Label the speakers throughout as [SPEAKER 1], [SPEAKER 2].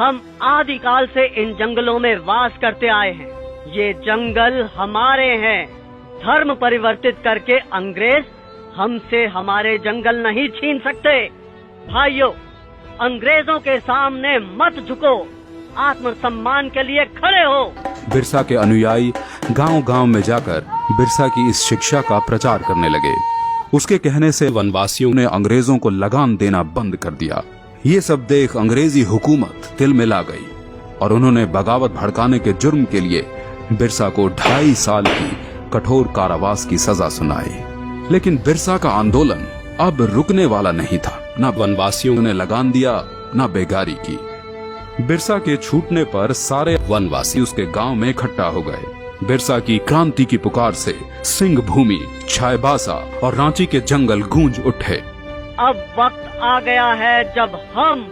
[SPEAKER 1] हम आदिकाल से इन जंगलों में वास करते आए हैं। ये जंगल हमारे हैं। धर्म परिवर्तित करके अंग्रेज हमसे हमारे जंगल नहीं छीन सकते। भाइयों, अंग्रेजों के सामने मत झुको, आत्मसम्मान के लिए खड़े हो।
[SPEAKER 2] बिरसा के अनुयायी गांव-गांव में जाकर बिरसा की इस शिक्षा का प्रचार करने लगे। उसके कहने से वनवासियों ने अंग्रेजों को लगान देना बंद कर दिया। ये सब देख अंग्रेजी हुकूमत तिल में ला गई और उन्होंने बगावत भड़काने के जुर्म के लिए बिरसा को 2.5 साल की कठोर कारावास की सजा सुनाई। लेकिन बिरसा का आंदोलन अब रुकने वाला नहीं था। न वनवासियों ने लगान दिया, न बेगारी की। बिरसा के छूटने पर सारे वनवासी उसके गांव में इकट्ठा हो गए। बिरसा की क्रांति की पुकार से सिंह भूमि, चाईबासा और रांची के जंगल गूंज उठे।
[SPEAKER 1] अब वक्त आ गया है जब हम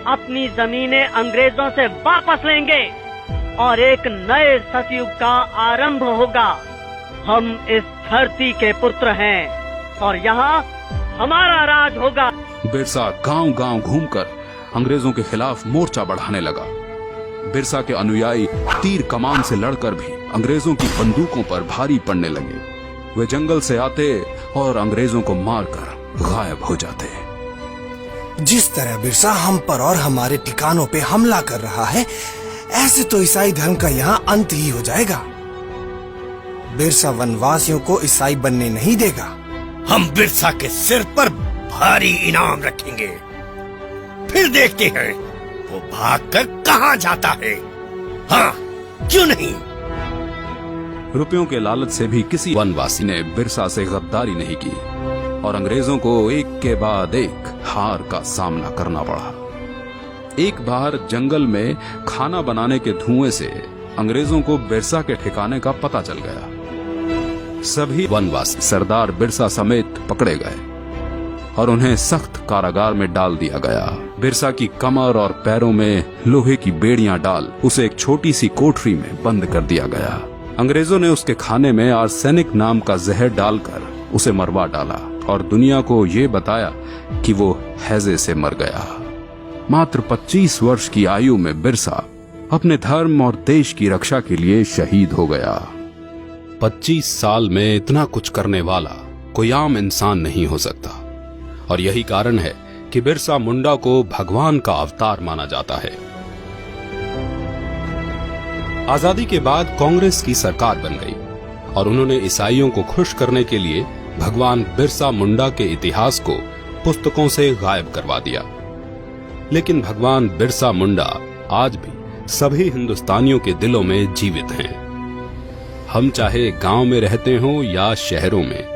[SPEAKER 1] अपनी जमीनें अंग्रेजों से वापस लेंगे और एक नए सतयुग का आरंभ होगा। हम इस धरती के पुत्र हैं और यहाँ हमारा राज होगा।
[SPEAKER 2] बिरसा गांव-गांव घूमकर अंग्रेजों के खिलाफ मोर्चा बढ़ाने लगा। बिरसा के अनुयायी तीर कमान से लड़कर भी अंग्रेजों की बंदूकों पर भारी पड़ने लगे। वे जंगल से आते और अंग्रेजों को मारकर गायब हो जाते।
[SPEAKER 3] जिस तरह बिरसा हम पर और हमारे ठिकानों पे हमला कर रहा है, ऐसे तो ईसाई धर्म का यहाँ अंत ही हो जाएगा। बिरसा वनवासियों को ईसाई बनने नहीं देगा।
[SPEAKER 4] हम बिरसा के सिर पर भारी इनाम रखेंगे, फिर देखते हैं वो भागकर कहाँ जाता है। हाँ, क्यों नहीं?
[SPEAKER 2] रुपयों के लालच से भी किसी वनवासी ने बिरसा से गद्दारी नहीं की और अंग्रेजों को एक के बाद एक हार का सामना करना पड़ा। एक बार जंगल में खाना बनाने के धुएं से अंग्रेजों को बिरसा के ठिकाने का पता चल गया। सभी वनवासी सरदार बिरसा समेत पकड़े गए और उन्हें सख्त कारागार में डाल दिया गया। बिरसा की कमर और पैरों में लोहे की बेड़ियां डाल उसे एक छोटी सी कोठरी में बंद कर दिया गया। अंग्रेजों ने उसके खाने में आर्सेनिक नाम का जहर डालकर उसे मरवा डाला और दुनिया को ये बताया कि वो हैजे से मर गया। मात्र 25 वर्ष की आयु में बिरसा अपने धर्म और देश की रक्षा के लिए शहीद हो गया। 25 साल में इतना कुछ करने वाला कोई आम इंसान नहीं हो सकता और यही कारण है कि बिरसा मुंडा को भगवान का अवतार माना जाता है। आजादी के बाद कांग्रेस की सरकार बन गई और उन्होंने ईसाइयों को खुश करने के लिए भगवान बिरसा मुंडा के इतिहास को पुस्तकों से गायब करवा दिया। लेकिन भगवान बिरसा मुंडा आज भी सभी हिंदुस्तानियों के दिलों में जीवित हैं। हम चाहे गांव में रहते हों या शहरों में,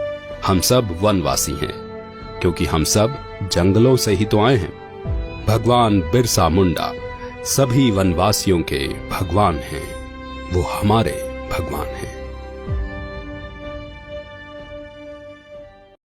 [SPEAKER 2] हम सब वनवासी हैं, क्योंकि हम सब जंगलों से ही तो आए हैं। भगवान बिरसा मुंडा सभी वनवासियों के भगवान हैं। वो हमारे भगवान हैं।